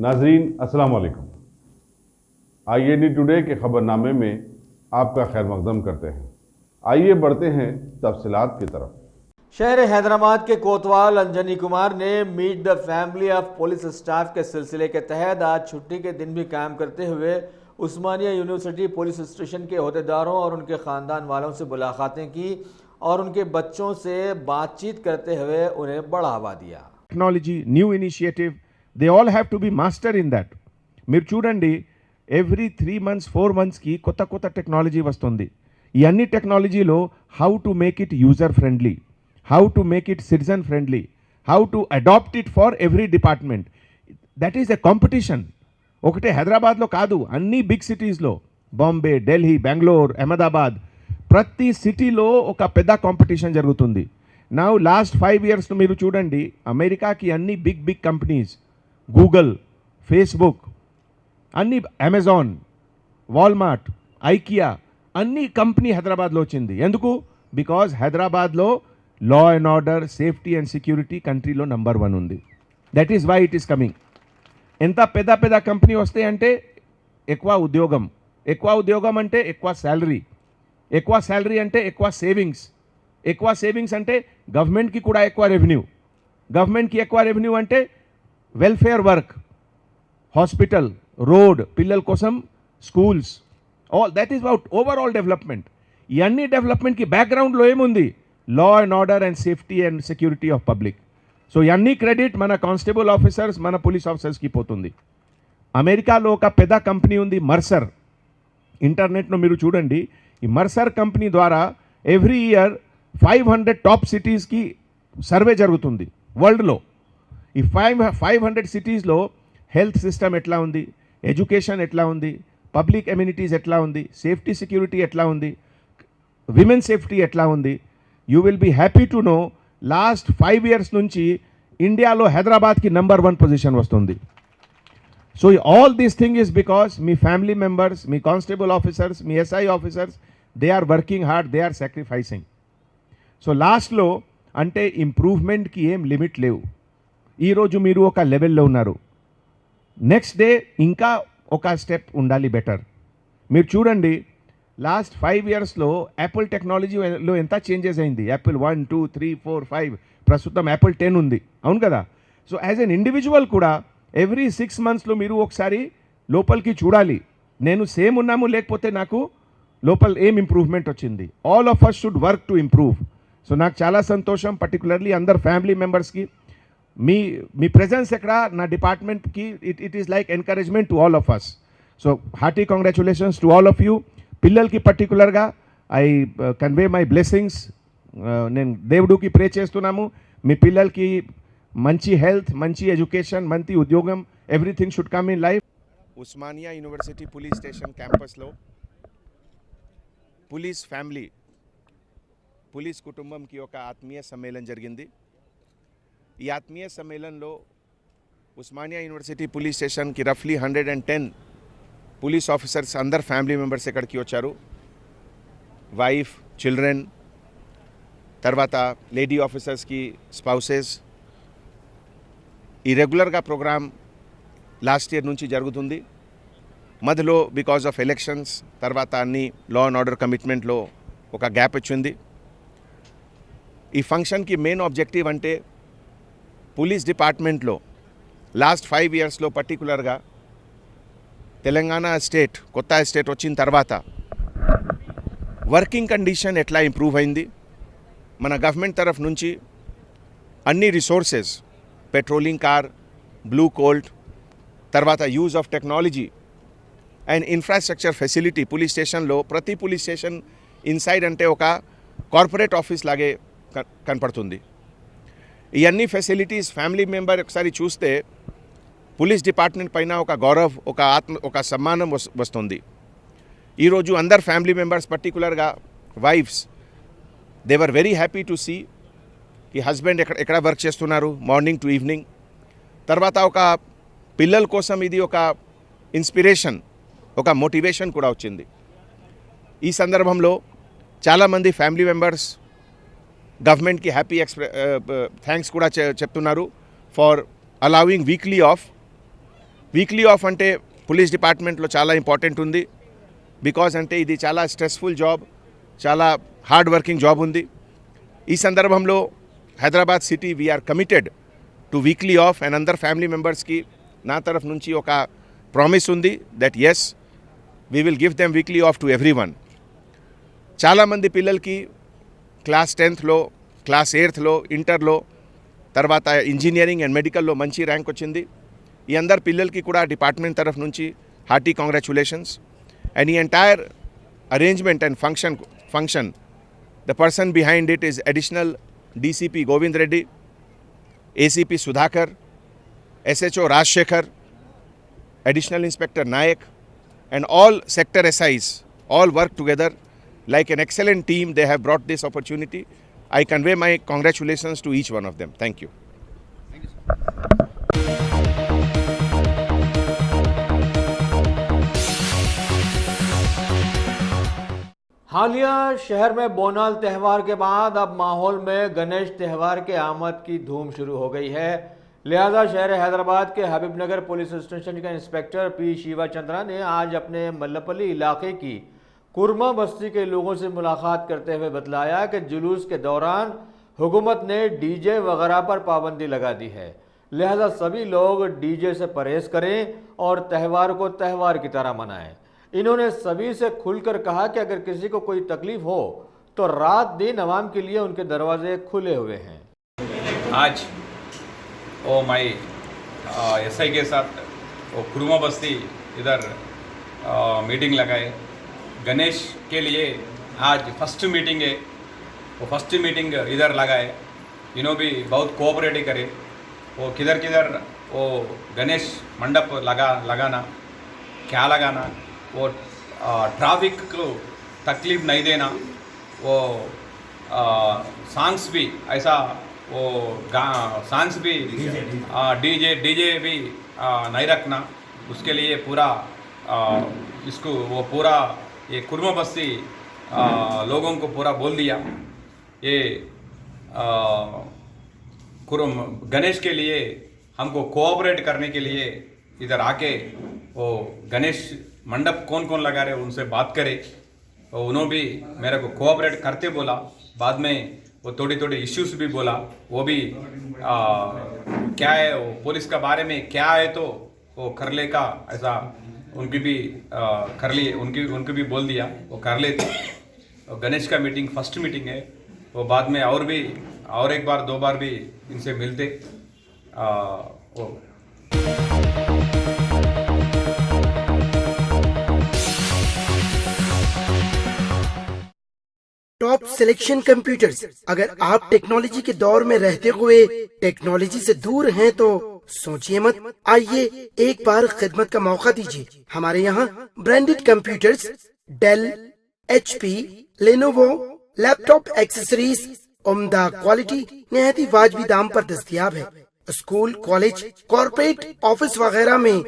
नाजरीन अस्सलाम वालेकुम। IAD टुडे के खबरनामे में आपका खैर मकदम करते हैं। आइए बढ़ते हैं तफसीलात की तरफ। शहर हैदराबाद के कोतवाल अंजनी कुमार ने meet the family of police staff के सिलसिले के तहत आज छुट्टी के दिन भी काम करते हुए उस्मानिया यूनिवर्सिटी पुलिस स्टेशन के अहदेदारों और उनके ख़ानदान वालों से मुलाकातें की और उनके बच्चों से बातचीत करते हुए उन्हें बढ़ावा दिया। Technology, new initiative, they all have to be master in that. మీరు చూడండి, ఎవ్రీ 3 months 4 monthsకి కొత్త టెక్నాలజీ వస్తుంది. ఈ అన్ని టెక్నాలజీలో how to make it user friendly, how to make it citizen friendly, how to adapt it for every department. That is a competition. ఒకటే హైదరాబాద్లో కాదు, అన్ని బిగ్ సిటీస్లో, బాంబే, ఢిల్లీ, బెంగళూరు, అహ్మదాబాద్, ప్రతి సిటీలో ఒక పెద్ద కాంపిటీషన్ జరుగుతుంది. నా లాస్ట్ 5 years మీరు చూడండి, అమెరికాకి అన్ని బిగ్ కంపెనీస్, గూగుల్, ఫేస్బుక్, అన్ని అమెజాన్, వాల్మార్ట్, ఐకియా, అన్ని కంపెనీ హైదరాబాద్లో వచ్చింది. ఎందుకు? బికాజ్ హైదరాబాద్లో law and order, safety and security కంట్రీలో నెంబర్ 1 ఉంది. That is why it is coming. ఎంత పెద్ద కంపెనీ వస్తాయి అంటే ఎక్కువ ఉద్యోగం అంటే ఎక్కువ శాలరీ అంటే ఎక్కువ సేవింగ్స్ అంటే గవర్నమెంట్కి కూడా ఎక్కువ రెవెన్యూ అంటే వెల్ఫేర్ వర్క్, హాస్పిటల్, రోడ్, పిల్లల కోసం schools, all that is about overall development. ఇవన్నీ డెవలప్మెంట్కి బ్యాక్గ్రౌండ్లో ఏముంది? లా and order and safety and security of public. So ఇవన్నీ క్రెడిట్ మన కానిస్టేబుల్ ఆఫీసర్స్, మన పోలీస్ ఆఫీసర్స్కి పోతుంది. అమెరికాలో ఒక పెద్ద కంపెనీ ఉంది, మర్సర్. ఇంటర్నెట్లో మీరు చూడండి, ఈ మర్సర్ కంపెనీ ద్వారా ఎవ్రీ ఇయర్ 500 టాప్ సిటీస్కి సర్వే జరుగుతుంది వరల్డ్లో. ఈ 500 సిటీస్లో హెల్త్ సిస్టమ్ ఎట్లా ఉంది, ఎడ్యుకేషన్ ఎట్లా ఉంది, పబ్లిక్ ఎమ్యూనిటీస్ ఎట్లా ఉంది, సేఫ్టీ సెక్యూరిటీ ఎట్లా ఉంది, విమెన్ సేఫ్టీ ఎట్లా ఉంది. You will be happy to know, last 5 years నుంచి ఇండియాలో హైదరాబాద్కి నెంబర్ 1 పొజిషన్ వస్తుంది. So all these thing is because మీ ఫ్యామిలీ మెంబర్స్, మీ కానిస్టేబుల్ ఆఫీసర్స్, మీ SI officers, they are working hard, they are sacrificing. So లాస్ట్లో అంటే ఇంప్రూవ్మెంట్కి ఏం లిమిట్ లేవు. ఈరోజు మీరు ఒక లెవెల్లో ఉన్నారు, నెక్స్ట్ డే ఇంకా ఒక స్టెప్ ఉండాలి బెటర్. మీరు చూడండి, లాస్ట్ 5 yearsలో యాపిల్ టెక్నాలజీలో ఎంత చేంజెస్ అయింది. యాపిల్ 1, 2, 3, 4, 5, ప్రస్తుతం యాపిల్ 10 ఉంది, అవును కదా. సో యాజ్ ఎన్ ఇండివిజువల్ కూడా ఎవ్రీ 6 monthsలో మీరు ఒకసారి లోపలికి చూడాలి, నేను సేమ్ ఉన్నాము లేకపోతే నాకు లోపల ఏం ఇంప్రూవ్మెంట్ వచ్చింది. All of us should work to improve. So నాకు చాలా సంతోషం, పర్టికులర్లీ అందరు ఫ్యామిలీ మెంబర్స్కి మీ ప్రెజెన్స్ ఎక్కడ నా డిపార్ట్మెంట్కి it is like encouragement to all of us. So hearty congratulations to all of you. పిల్లలకి పర్టికులర్గా ఐ కన్వే మై బ్లెస్సింగ్స్. నేను దేవుడికి ప్రే చేస్తున్నాము, మీ పిల్లలకి మంచి హెల్త్, మంచి ఎడ్యుకేషన్, మంచి ఉద్యోగం, everything should come in life. Osmania university police station క్యాంపస్లో పోలీస్ కుటుంబంకి ఒక ఆత్మీయ సమ్మేళనం జరిగింది. ఈ ఆత్మీయ సమ్మేళనంలో ఉస్మానియా యూనివర్సిటీ పోలీస్ స్టేషన్కి రఫ్లీ 110 పోలీస్ ఆఫీసర్స్, అందరు ఫ్యామిలీ మెంబర్స్ ఇక్కడికి వచ్చారు. వైఫ్, చిల్డ్రన్, తర్వాత లేడీ ఆఫీసర్స్కి స్పౌసెస్. ఈ రెగ్యులర్గా ప్రోగ్రామ్ లాస్ట్ ఇయర్ నుంచి జరుగుతుంది. మధ్యలో బికాజ్ ఆఫ్ ఎలక్షన్స్ తర్వాత అన్ని లా అండ్ ఆర్డర్ కమిట్మెంట్లో ఒక గ్యాప్ వచ్చింది. ఈ ఫంక్షన్కి మెయిన్ ఆబ్జెక్టివ్ అంటే పోలీస్ డిపార్ట్మెంట్లో లాస్ట్ 5 yearsలో పర్టికులర్గా తెలంగాణ కొత్త స్టేట్ వచ్చిన తర్వాత వర్కింగ్ కండిషన్ ఎట్లా ఇంప్రూవ్ అయింది. మన గవర్నమెంట్ తరఫు నుంచి అన్ని resources, patrolling car, blue colt, తర్వాత use of technology and infrastructure facility police స్టేషన్లో, ప్రతి పోలీస్ స్టేషన్ ఇన్సైడ్ అంటే ఒక కార్పొరేట్ ఆఫీస్ లాగే కనపడుతుంది. ఇవన్నీ ఫెసిలిటీస్ ఫ్యామిలీ మెంబర్ ఒకసారి చూస్తే పోలీస్ డిపార్ట్మెంట్ పైన ఒక గౌరవ్, ఒక సమ్మానం వస్తుంది. ఈరోజు అందరు ఫ్యామిలీ మెంబర్స్, పర్టికులర్గా wives, they were very happy to see ఈ హస్బెండ్ ఎక్కడ వర్క్ చేస్తున్నారు మార్నింగ్ టు ఈవినింగ్. తర్వాత ఒక పిల్లల కోసం ఇది ఒక ఇన్స్పిరేషన్, ఒక మోటివేషన్ కూడా వచ్చింది. ఈ సందర్భంలో చాలామంది ఫ్యామిలీ మెంబర్స్ గవర్నమెంట్కి హ్యాపీ థ్యాంక్స్ కూడా చెప్తున్నారు for allowing weekly off. Weekly off అంటే పోలీస్ డిపార్ట్మెంట్లో చాలా ఇంపార్టెంట్ ఉంది. బికాజ్ అంటే ఇది చాలా స్ట్రెస్ఫుల్ జాబ్, చాలా హార్డ్ వర్కింగ్ జాబ్ ఉంది. ఈ సందర్భంలో Hyderabad city we are committed to weekly off and అందరు ఫ్యామిలీ మెంబర్స్కి నా తరఫు నుంచి ఒక ప్రామిస్ ఉంది that as we will give them weekly off to everyone. చాలామంది పిల్లలకి క్లాస్ 10th, క్లాస్ 8th, ఇంటర్లో, తర్వాత ఇంజనీరింగ్ అండ్ మెడికల్లో మంచి ర్యాంక్ వచ్చింది. ఈ అందరు పిల్లలకి కూడా డిపార్ట్మెంట్ తరఫు నుంచి హార్టీ కాంగ్రాచులేషన్స్. అండ్ ఈ entire arrangement and function the person behind it is additional DCP Govind Reddy, ACP Sudhakar, SHO Rajasekhar, additional inspector Naik and all sector SIs all work together like an excellent team. They have brought this opportunity. I convey my congratulations to each one of them. Thank you. हालिया शहर में बोनाल त्यौहार के बाद अब माहौल में गणेश त्यौहार के आमद की धूम शुरू हो गई है। लिहाजा शहर हैदराबाद के हबीबनगर पुलिस स्टेशन के इंस्पेक्टर P. शिवा चंद्रा ने आज अपने मल्लपल्ली इलाके की कुरमा बस्ती के लोगों से मुलाकात करते हुए बतलाया कि जुलूस के दौरान हुकूमत ने DJ वगैरह पर पाबंदी लगा दी है। लिहाजा सभी लोग DJ से परहेज करें और त्यौहार को त्यौहार की तरह मनाएं। इन्होंने सभी से खुलकर कहा कि अगर किसी को कोई तकलीफ हो तो रात दिन आवाम के लिए उनके दरवाजे खुले हुए हैं। आज वो मैं SI के साथ वो कुरुमा बस्ती इधर मीटिंग लगाए। गणेश के लिए आज फर्स्ट मीटिंग है, वो फर्स्ट मीटिंग इधर लगाए। इन्हों भी बहुत कोऑपरेट करे। वो किधर किधर वो गणेश मंडप लगाना क्या लगाना, वो ट्रैफिक को तकलीफ नहीं देना, वो सॉन्ग्स भी ऐसा वो सॉन्ग्स भी डीजे भी नहीं रखना। उसके लिए पूरा इसको वो पूरा ये कुर्मा बस्ती लोगों को पूरा बोल दिया। ये गणेश के लिए हमको कोऑपरेट करने के लिए इधर आके वो गणेश मंडप कौन कौन लगा रहे उनसे बात करे। और उन्होंने भी मेरे को कोऑपरेट करते बोला। बाद में वो थोड़ी थोड़ी इश्यूज भी बोला। वो भी क्या है वो पुलिस का बारे में क्या है तो वो कर ले का ऐसा उनकी भी कर लिए उनकी भी बोल दिया वो कर लेते। और गणेश का मीटिंग फर्स्ट मीटिंग है। वो बाद में और एक बार 2 बार भी इनसे मिलते। वो टॉप सिलेक्शन कंप्यूटर्स। अगर आप टेक्नोलॉजी के दौर में रहते हुए टेक्नोलॉजी से दूर हैं तो सोचिए मत, आइए एक बार खिदमत का मौका दीजिए। हमारे यहाँ branded computers Dell, HP, Lenovo, laptop accessories उम्दा क्वालिटी निहायत ही वाजबी दाम पर दस्तयाब है। स्कूल, कॉलेज, कॉर्पोरेट ऑफिस वगैरह में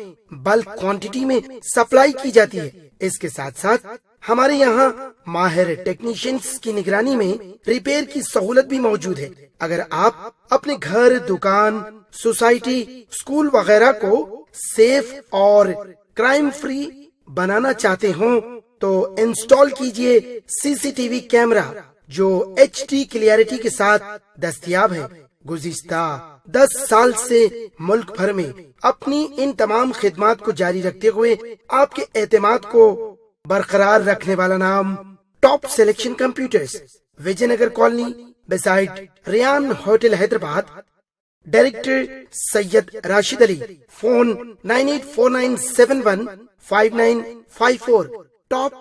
बल्क क्वांटिटी में सप्लाई की जाती है। इसके साथ साथ हमारे यहाँ माहिर टेक्नीशियंस की निगरानी में रिपेयर की सहूलत भी मौजूद है। अगर आप अपने घर, दुकान, सोसाइटी, स्कूल वगैरह को सेफ और क्राइम फ्री बनाना चाहते हो तो इंस्टॉल कीजिए CCTV कैमरा जो HD क्लियरिटी के साथ दस्तयाब है। गुज़िश्ता 10 साल से मुल्क भर में अपनी इन तमाम खिदमात को जारी रखते हुए आपके एतमाद को बरकरार रखने वाला नाम top selection computers, Vijayanagar colony beside रियान hotel Hyderabad. Director Syed Rashid Ali. Phone 9849715954। Top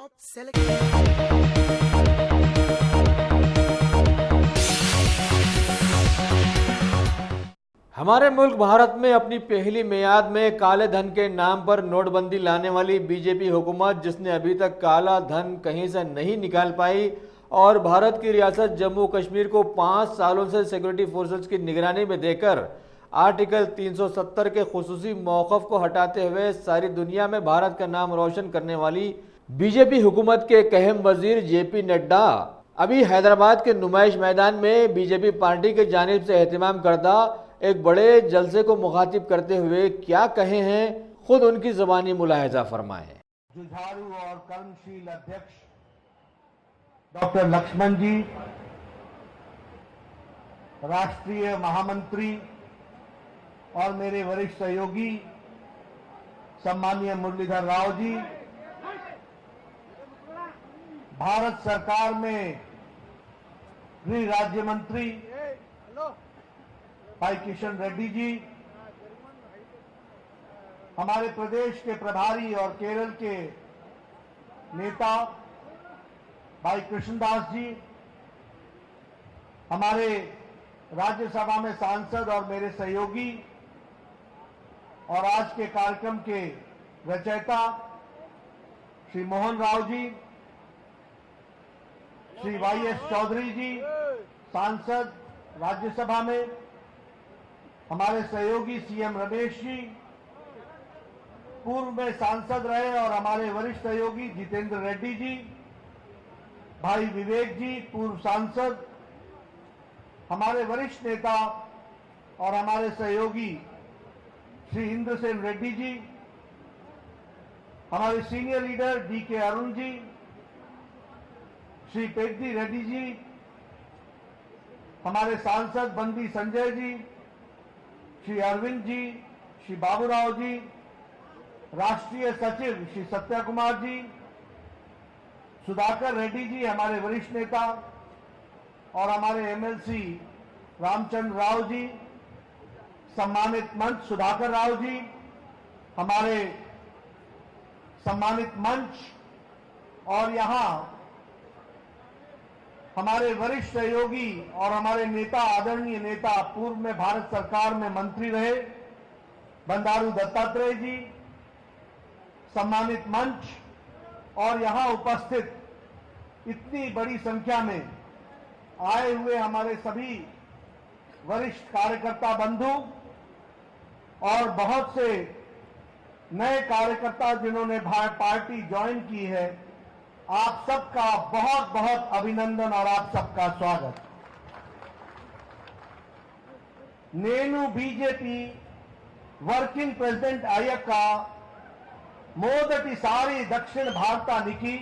हमारे मुल्क भारत में अपनी पहली मियाद में काले धन के नाम पर नोटबंदी लाने वाली बीजेपी हुकूमत, जिसने अभी तक काला धन कहीं से नहीं निकाल पाई और भारत की रियासत जम्मू कश्मीर को 5 सालों से सिक्योरिटी फोर्सेस की निगरानी में देकर आर्टिकल 370 के खुसूसी मौक़िफ़ को हटाते हुए सारी दुनिया में भारत का नाम रोशन करने वाली बीजेपी हुकूमत के अहम वजीर JP नड्डा अभी हैदराबाद के नुमाइश मैदान में बीजेपी पार्टी की जानिब से एहतमाम करदा एक बड़े जलसे को मुखातिब करते हुए क्या कहे हैं, खुद उनकी ज़बानी मुलाहिजा फरमाएं। जुझारू और कर्मशील अध्यक्ष डॉक्टर लक्ष्मण जी, राष्ट्रीय महामंत्री और मेरे वरिष्ठ सहयोगी सम्माननीय मुरलीधर राव जी, भारत सरकार में गृह राज्य मंत्री भाई किशन रेड्डी जी, हमारे प्रदेश के प्रभारी और केरल के नेता भाई कृष्णदास जी, हमारे राज्यसभा में सांसद और मेरे सहयोगी और आज के कार्यक्रम के रचयिता श्री मोहन राव जी, श्री वाईएस चौधरी जी, सांसद राज्यसभा में, हमारे सहयोगी सीएम रमेश जी, पूर्व में सांसद रहे और हमारे वरिष्ठ सहयोगी जितेंद्र रेड्डी जी, भाई विवेक जी, पूर्व सांसद, हमारे वरिष्ठ नेता और हमारे सहयोगी श्री इंद्रसेन रेड्डी जी, हमारे senior leader DK Arun ji, Shri Peddie Reddy ji, हमारे सांसद बंदी संजय जी, श्री अरविंद जी, श्री बाबूराव जी, राष्ट्रीय सचिव श्री सत्या कुमार जी, सुधाकर रेड्डी जी, हमारे वरिष्ठ नेता और हमारे एमएलसी रामचंद्र राव जी, सम्मानित मंच सुधाकर राव जी, हमारे सम्मानित मंच और यहां हमारे वरिष्ठ सहयोगी और हमारे नेता, आदरणीय नेता, पूर्व में भारत सरकार में मंत्री रहे बंडारू दत्तात्रेय जी, सम्मानित मंच और यहां उपस्थित इतनी बड़ी संख्या में आए हुए हमारे सभी वरिष्ठ कार्यकर्ता बंधु और बहुत से नए कार्यकर्ता जिन्होंने पार्टी ज्वाइन की है, आप सबका बहुत बहुत अभिनंदन और आप सबका स्वागत। नेनु बीजेपी वर्किंग प्रेसिडेंट अय्यक्क मोदटिसारी दक्षिण भारतानिकी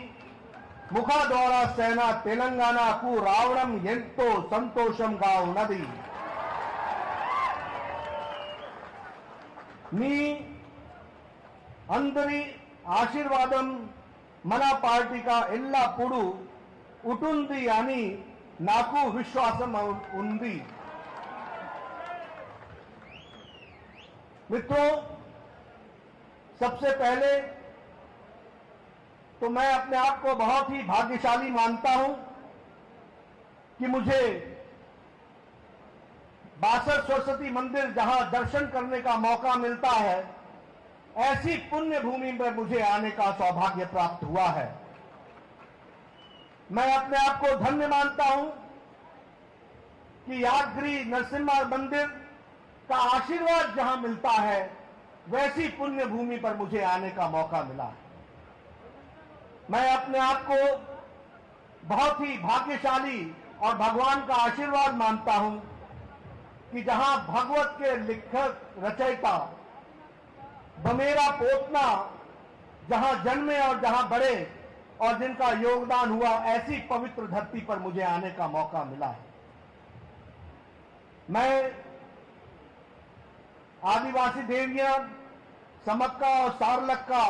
मुखा द्वारा सेना तेलंगानाकु रावడం ఎంతో సంతోషంగా ఉన్నది। మీ అందరి ఆశీర్వాదం మన పార్టీగా ఎల్లప్పుడూ ఉంటుంది అని నాకు విశ్వాసం ఉంది। मित्रों, सबसे पहले तो मैं अपने आप को बहुत ही भाग्यशाली मानता हूं कि मुझे बासठ सरस्वती मंदिर जहां दर्शन करने का मौका मिलता है, ऐसी पुण्य भूमि पर मुझे आने का सौभाग्य प्राप्त हुआ है। मैं अपने आप को धन्य मानता हूं कि यादगिरी नरसिम्हा मंदिर का आशीर्वाद जहां मिलता है, वैसी पुण्य भूमि पर मुझे आने का मौका मिला है। मैं अपने आप को बहुत ही भाग्यशाली और भगवान का आशीर्वाद मानता हूं कि जहां भगवत के लिखक रचयिता बमेरा पोतना जहां जन्मे और जहां बढ़े और जिनका योगदान हुआ, ऐसी पवित्र धरती पर मुझे आने का मौका मिला है। मैं आदिवासी देवियां समक्का और सारलक्का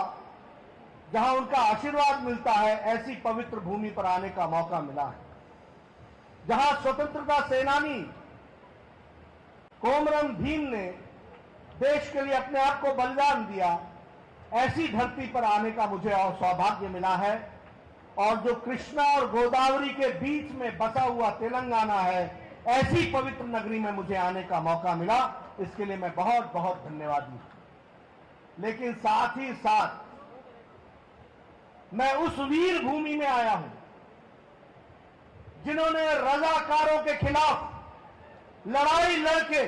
जहां उनका आशीर्वाद मिलता है, ऐसी पवित्र भूमि पर आने का मौका मिला है। जहां स्वतंत्रता सेनानी कोमरम भीम ने देश के लिए अपने आप को बलिदान दिया, ऐसी धरती पर आने का मुझे और सौभाग्य मिला है। और जो कृष्णा और गोदावरी के बीच में बसा हुआ तेलंगाना है, ऐसी पवित्र नगरी में मुझे आने का मौका मिला। इसके लिए मैं बहुत बहुत धन्यवादी हूं। लेकिन साथ ही साथ मैं उस वीर भूमि में आया हूं जिन्होंने रजाकारों के खिलाफ लड़ाई लड़के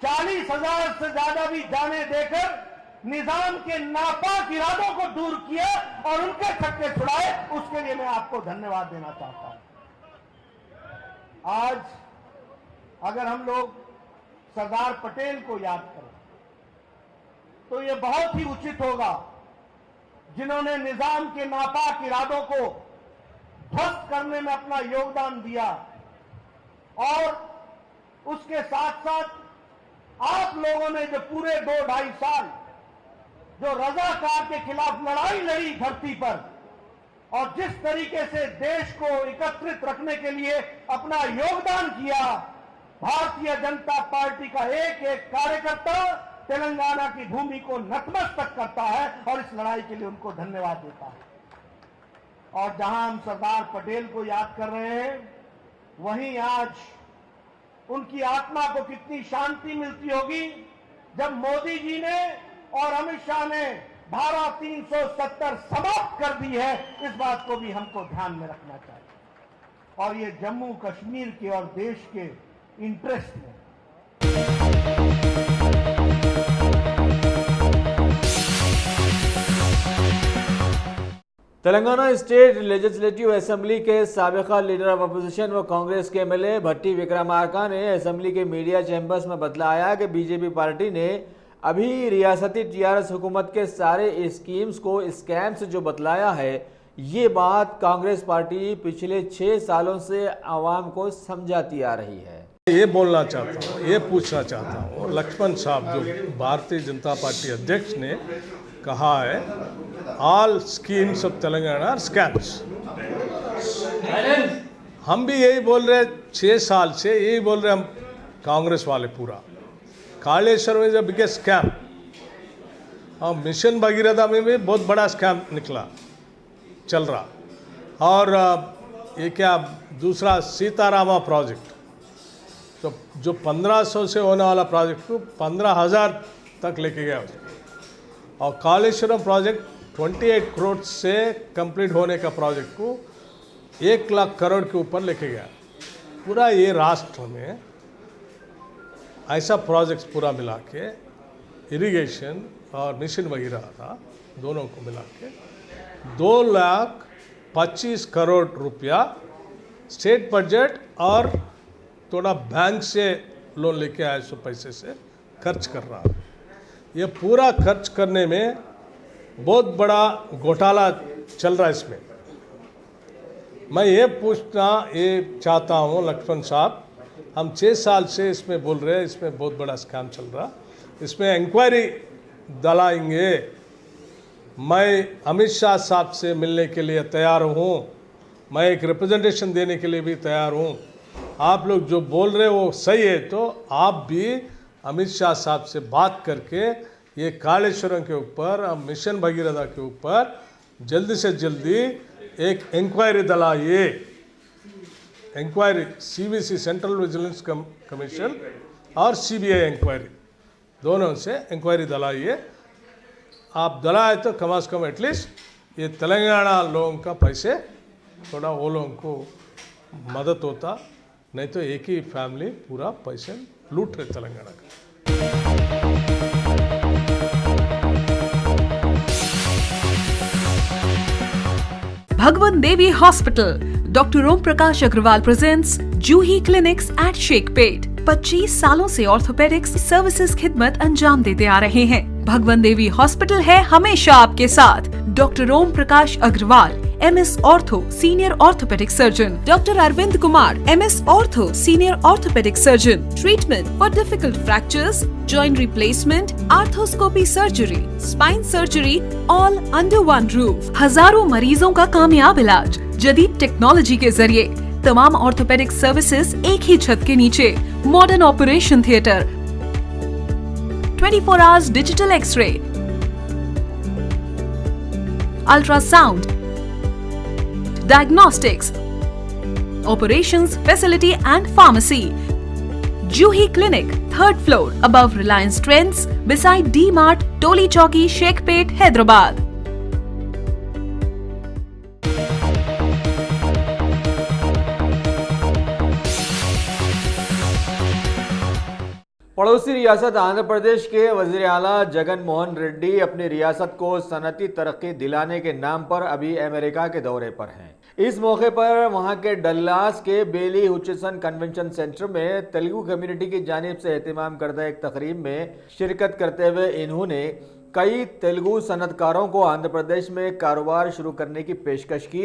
40,000 से ज्यादा भी जाने देकर निजाम के नापाक इरादों को दूर किया और उनके छक्के छुड़ाए। उसके लिए मैं आपको धन्यवाद देना चाहता हूं। आज अगर हम लोग सरदार पटेल को याद करें तो ये बहुत ही उचित होगा जिन्होंने निजाम के नापाक इरादों को ध्वस्त करने में अपना योगदान दिया और उसके साथ साथ आप लोगों ने जो पूरे 2-2.5 साल जो रजाकार के खिलाफ लड़ाई लड़ी धरती पर और जिस तरीके से देश को एकत्रित रखने के लिए अपना योगदान किया, भारतीय जनता पार्टी का एक एक कार्यकर्ता तेलंगाना की भूमि को नतमस्तक करता है और इस लड़ाई के लिए उनको धन्यवाद देता है। और जहां हम सरदार पटेल को याद कर रहे हैं, वहीं आज उनकी आत्मा को कितनी शांति मिलती होगी जब मोदी जी ने और अमित शाह ने धारा 370 समाप्त कर दी है। इस बात को भी हमको ध्यान में रखना चाहिए और ये जम्मू कश्मीर के और देश के इंटरेस्ट में। तेलंगाना स्टेट लेजिस्लेटिव असेंबली के साबिका लीडर ऑफ अपोजिशन व कांग्रेस के एमएलए भट्टी विक्रमार्का ने असेंबली के मीडिया चैम्बर्स में बतलाया कि बीजेपी पार्टी ने अभी रियासती टीआरएस हुकूमत के सारे स्कीम्स को स्कैम से जो बतलाया है, ये बात कांग्रेस पार्टी पिछले 6 सालों से आवाम को समझाती आ रही है। ये बोलना चाहता हूँ, ये पूछना चाहता हूँ, लक्ष्मण साहब जो भारतीय जनता पार्टी अध्यक्ष ने कहा है all schemes of Telangana are scams. हम भी यही बोल रहे 6 साल से, यही बोल रहे हम कांग्रेस वाले पूरा। कालेश्वर में जब बिगेस्ट स्कैम और मिशन भगीरथा में भी बहुत बड़ा स्कैम निकला चल रहा। और ये क्या दूसरा सीतारामा प्रोजेक्ट तो जो 1500 से होने वाला प्रोजेक्ट को 15,000 तक लेके गया उसको। और कालेश्वरम प्रोजेक्ट 28 करोड़ से कंप्लीट होने का प्रोजेक्ट को 1 लाख करोड़ के ऊपर लेके गया। पूरा ये राष्ट्र में ऐसा प्रोजेक्ट्स पूरा मिला के इरिगेशन और मिशन भगीरथा दोनों को मिला के 2,25,00,000 करोड़ रुपया स्टेट बजट और थोड़ा बैंक से लोन लेके आए सो पैसे से खर्च कर रहा है। ये पूरा खर्च करने में बहुत बड़ा घोटाला चल रहा है। इसमें मैं ये पूछना ये चाहता हूँ लक्ष्मण साहब, हम 6 साल से इसमें बोल रहे हैं, इसमें बहुत बड़ा स्कैम चल रहा, इसमें इंक्वायरी दिलाएंगे। मैं अमित शाह साहब से मिलने के लिए तैयार हूँ, मैं एक रिप्रेजेंटेशन देने के लिए भी तैयार हूँ। आप लोग जो बोल रहे हो वो सही है तो आप भी अमित शाह साहब से बात करके ये कालेश्वरम के ऊपर और मिशन भगीरथा के ऊपर जल्दी से जल्दी एक इंक्वायरी दिलाइए। Inquiry CVC central vigilance commission और सीबीआई इंक्वायरी दोनों से इंक्वायरी दिलाइए। आप दिलाए तो कम से कम एटलीस्ट ये तेलंगाना लोगों का पैसे थोड़ा वो लोगों को मदद होता, नहीं तो एक ही फैमिली पूरा पैसे लूट रहे तेलंगाना का। Bhagwan Devi Hospital, Dr. Om Prakash Agrawal presents Juhi Clinics at Sheikhpet। 25 सालों से ऑर्थोपेडिक्स सर्विसेज खिदमत अंजाम देते आ रहे हैं। भगवान देवी हॉस्पिटल है हमेशा आपके साथ। Doctor Om Prakash Agarwal, MS ortho senior orthopaedic surgeon, doctor Arvind Kumar, MS ortho senior orthopaedic surgeon. Treatment for difficult fractures, joint replacement, arthroscopy surgery, spine surgery, all under one roof. हजारों मरीजों का कामयाब इलाज जदीद टेक्नोलॉजी के जरिए। तमाम ऑर्थोपेडिक सर्विसेज एक ही छत के नीचे। Modern operation theatre, 24 hours digital x-ray, ultrasound, diagnostics, operations facility and pharmacy. Juhi Clinic, 3rd floor, above Reliance Trends, beside D-Mart, Toli Chowki, Sheikhpet, Hyderabad. पड़ोसी रियासत आंध्र प्रदेश के वजीर आला जगन मोहन रेड्डी अपनी रियासत को सनती तरक्की दिलाने के नाम पर अभी अमेरिका के दौरे पर हैं। इस मौके पर वहां के डल्लास के बेली हुचिसन कन्वेंशन सेंटर में तेलुगु कम्युनिटी की जानिब से एहतमाम करदा एक तकरीब में शिरकत करते हुए इन्होंने कई तेलुगु सनतकारों को आंध्र प्रदेश में कारोबार शुरू करने की पेशकश की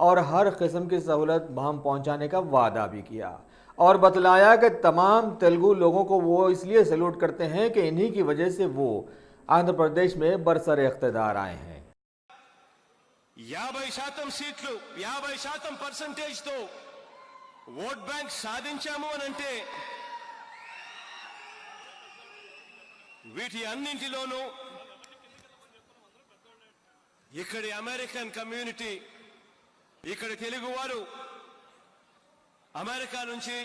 और हर किस्म की सहूलत बहम पहुंचाने का वादा भी किया और बतलाया कि तमाम तेलुगु लोगों को वो इसलिए सैल्यूट करते हैं कि इन्हीं की वजह से वो आंध्र प्रदेश में बरसर इख्तिदार आए हैं। 50% సీట్లు 50% పర్సెంటేజ్ తో ఓట్ బ్యాంక్ సాధించాము అని అంటే వీటి అన్నింటిలోనూ ఇక్కడి అమెరికన్ కమ్యూనిటీ ఇక్కడ తెలుగు వారు అమెరికా నుంచి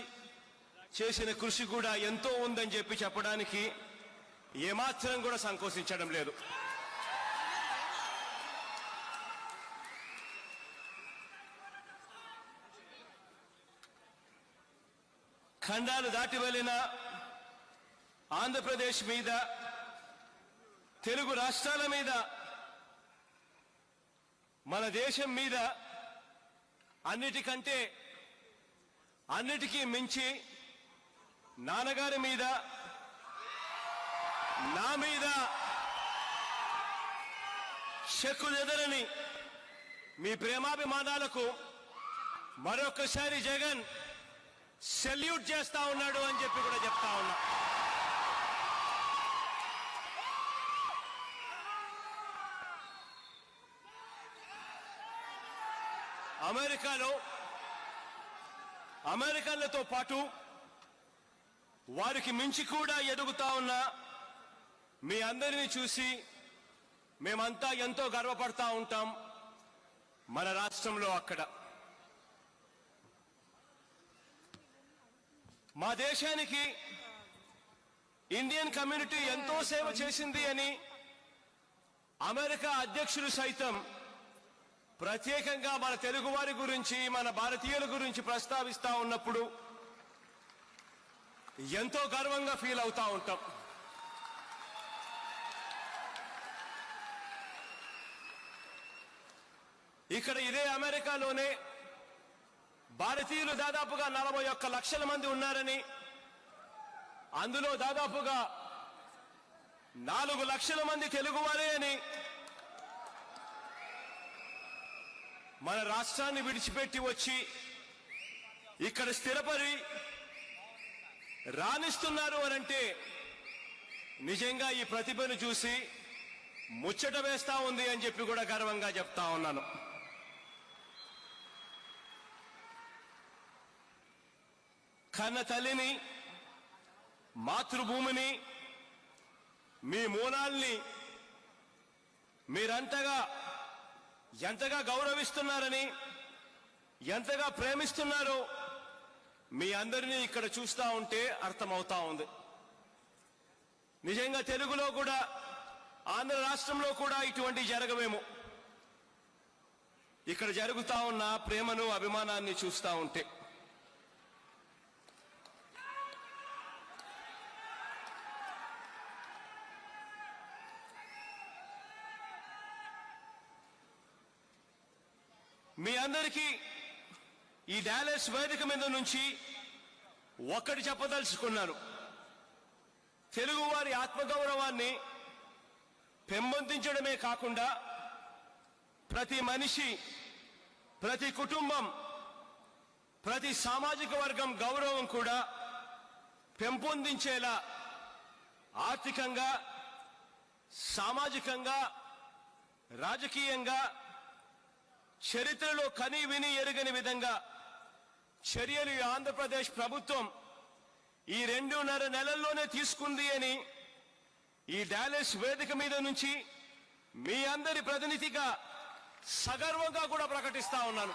చేసిన కృషి కూడా ఎంతో ఉందని చెప్పడానికి ఏమాత్రం కూడా సంకోచించడం లేదు. ఖండాలు దాటి వెళ్ళిన ఆంధ్రప్రదేశ్ మీద తెలుగు రాష్ట్రాల మీద మన దేశం మీద అన్నిటికంటే అన్నిటికీ మించి నాన్నగారి మీద నా మీద శక్కులెదరని మీ ప్రేమాభిమానాలకు మరొకసారి జగన్ సెల్యూట్ చేస్తా ఉన్నాడు అని చెప్పి కూడా చెప్తా ఉన్నా. అమెరికన్లతో పాటు వారికి మించి కూడా ఎదుగుతా ఉన్న మీ అందరినీ చూసి మేమంతా ఎంతో గర్వపడతా ఉంటాం. మన రాష్ట్రంలో అక్కడ మా దేశానికి ఇండియన్ కమ్యూనిటీ ఎంతో సేవ చేసింది అని అమెరికా అధ్యక్షులు సైతం ప్రత్యేకంగా మన తెలుగు వారి గురించి మన భారతీయుల గురించి ప్రస్తావిస్తా ఉన్నప్పుడు ఎంతో గర్వంగా ఫీల్ అవుతా ఉంటాం. ఇక్కడ ఇదే అమెరికాలోనే భారతీయులు దాదాపుగా 41 లక్షల మంది ఉన్నారని, అందులో దాదాపుగా 4 లక్షల మంది తెలుగువారే అని, మన రాష్ట్రాన్ని విడిచిపెట్టి వచ్చి ఇక్కడ స్థిరపడి రాణిస్తున్నారు అనంటే నిజంగా ఈ ప్రతిభను చూసి ముచ్చట వేస్తా ఉంది అని చెప్పి కూడా గర్వంగా చెప్తా ఉన్నాను. కన్న తల్లిని, మాతృభూమిని, మీ మూలాల్ని మీరంతగా ఎంతగా గౌరవిస్తున్నారని, ఎంతగా ప్రేమిస్తున్నారో మీ అందరినీ ఇక్కడ చూస్తా ఉంటే అర్థమవుతా ఉంది. నిజంగా తెలుగులో కూడా, ఆంధ్ర రాష్ట్రంలో కూడా ఇటువంటి జరగవేమో. ఇక్కడ జరుగుతా ఉన్న ప్రేమను, అభిమానాన్ని చూస్తా ఉంటే మీ అందరికీ ఈ డాలస్ వేదిక మీద నుంచి ఒక్కటి చెప్పదలుచుకున్నాను. తెలుగు వారి ఆత్మగౌరవాన్ని పెంపొందించడమే కాకుండా ప్రతి మనిషి, ప్రతి కుటుంబం, ప్రతి సామాజిక వర్గం గౌరవం కూడా పెంపొందించేలా ఆర్థికంగా, సామాజికంగా, రాజకీయంగా చరిత్రలో కని విని ఎరుగని విధంగా చర్యలు ఆంధ్రప్రదేశ్ ప్రభుత్వం ఈ 2.5 నెలల్లోనే తీసుకుంది అని ఈ డాలస్ వేదిక మీద నుంచి మీ అందరి ప్రతినిధిగా సగర్వంగా కూడా ప్రకటిస్తా ఉన్నాను.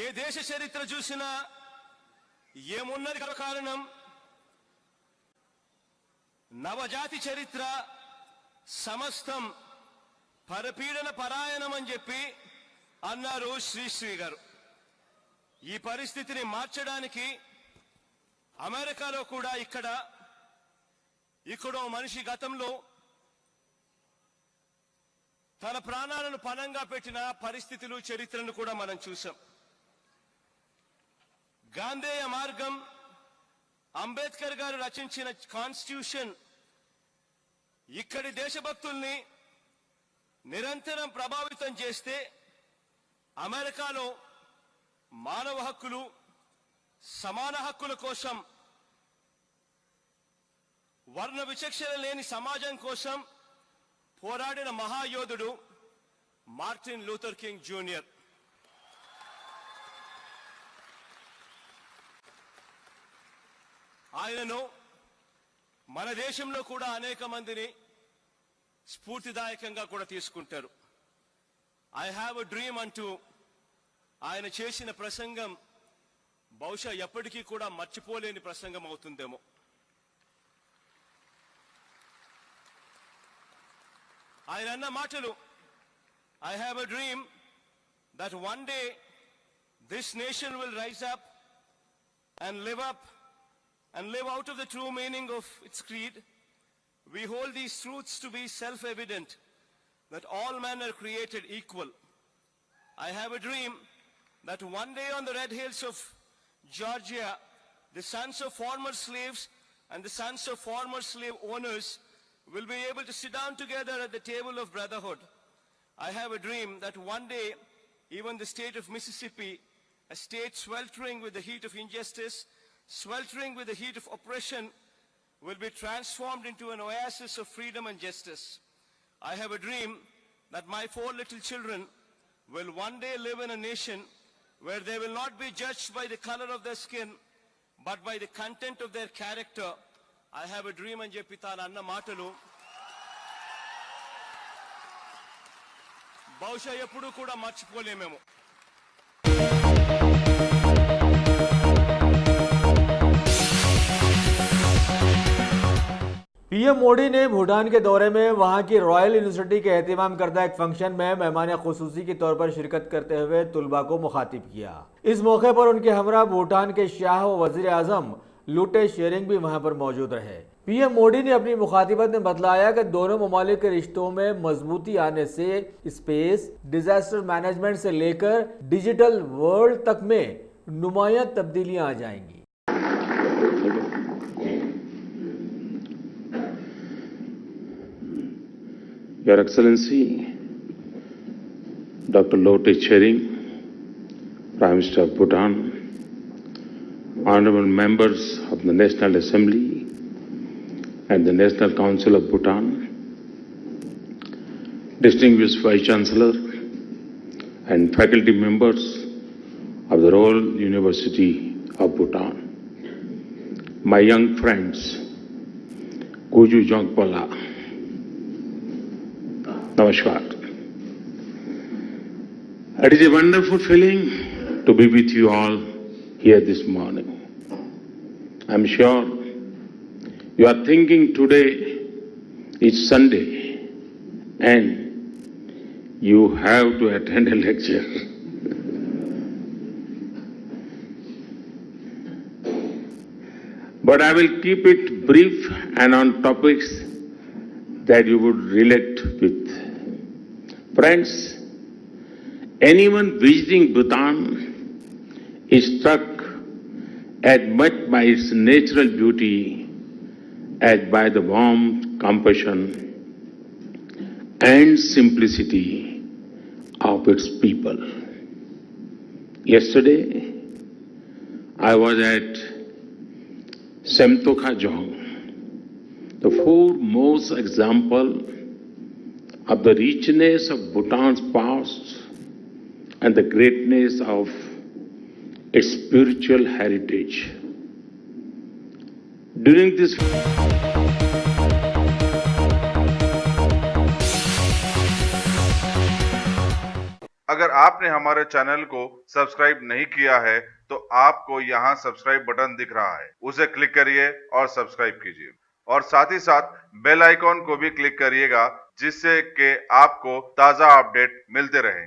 ఏ దేశ చరిత్ర చూసినా ఏమున్నది కారణం నవజాతి చరిత్ర సమస్తం పరపీడన పరాయణం అని చెప్పి అన్నారు శ్రీశ్రీ గారు. ఈ పరిస్థితిని మార్చడానికి అమెరికాలో కూడా ఇక్కడో మనిషి గతంలో తన ప్రాణాలను పణంగా పెట్టిన పరిస్థితులు, చరిత్రను కూడా మనం చూసాం. గాంధేయ మార్గం అంబేద్కర్ గారు రచించిన కాన్స్టిట్యూషన్ ఇక్కడి దేశభక్తుల్ని నిరంతరం ప్రభావితం చేస్తే అమెరికాలో మానవ హక్కులు సమాన హక్కుల కోసం వర్ణ విచక్షణ లేని సమాజం కోసం పోరాడిన మహాయోధుడు మార్టిన్ లూథర్ కింగ్ జూనియర్. ఆయనను మన దేశంలో కూడా అనేక మందిని స్ఫూర్తిదాయకంగా కూడా తీసుకుంటారు. ఐ హ్యావ్ ఎ డ్రీమ్ అంటూ ఆయన చేసిన ప్రసంగం బహుశా ఎప్పటికీ కూడా మర్చిపోలేని ప్రసంగం అవుతుందేమో. ఆయన అన్న మాటలు, I have a dream that one day this nation will rise up and live out of the true meaning of its creed. We hold these truths to be self-evident, that all men are created equal. I have a dream that one day on the red hills of Georgia, the sons of former slaves and the sons of former slave owners will be able to sit down together at the table of brotherhood. I have a dream that one day even the state of Mississippi, a state sweltering with the heat of injustice, sweltering with the heat of oppression, will be transformed into an oasis of freedom and justice. I have a dream that my 4 little children will one day live in a nation where they will not be judged by the color of their skin, but by the content of their character. I have a dream and Jepita Anna Matalu. బహుశా ఎప్పుడు కూడా మర్చిపోలేమేమో. PM Modi ने भूटान के दौरे में वहां की royal university के एहतमाम करदा एक फंक्शन में मेहमान खुसूसी के तौर पर शिरकत करते हुए तुलबा को मुखातिब किया। इस मौके पर उनके हमरा भूटान के शाह व वजीर आजम लूटे शेरिंग भी वहां पर मौजूद रहे। पीएम मोदी ने अपनी मुखातिबत में बतलाया कि दोनों ममालिक के रिश्तों में मजबूती आने से स्पेस, डिजास्टर मैनेजमेंट से लेकर डिजिटल वर्ल्ड तक में नुमायां तब्दीलियां आ जाएंगी। Your Excellency, Dr. Lote Tshering, Prime Minister of Bhutan, honorable members of the National Assembly and the National Council of Bhutan, distinguished Vice Chancellor and faculty members of the Royal University of Bhutan, my young friends, Guju Jongpala, Namaskar. It is a wonderful feeling to be with you all here this morning. I'm sure you are thinking today is Sunday and you have to attend a lecture. But I will keep it brief and on topics that you would relate with. Friends, anyone visiting Bhutan is struck as much by its natural beauty as by the warmth, compassion and simplicity of its people. Yesterday, I was at Semtokha Jong, the foremost example of the richness of Bhutan's past and the greatness of its spiritual heritage. During this अगर आपने हमारे channel को subscribe नहीं किया है तो आपको यहाँ सब्सक्राइब बटन दिख रहा है, उसे क्लिक करिए और सब्सक्राइब कीजिए और साथ ही साथ बेल आइकॉन को भी क्लिक करिएगा जिससे कि आपको ताज़ा अपडेट मिलते रहें।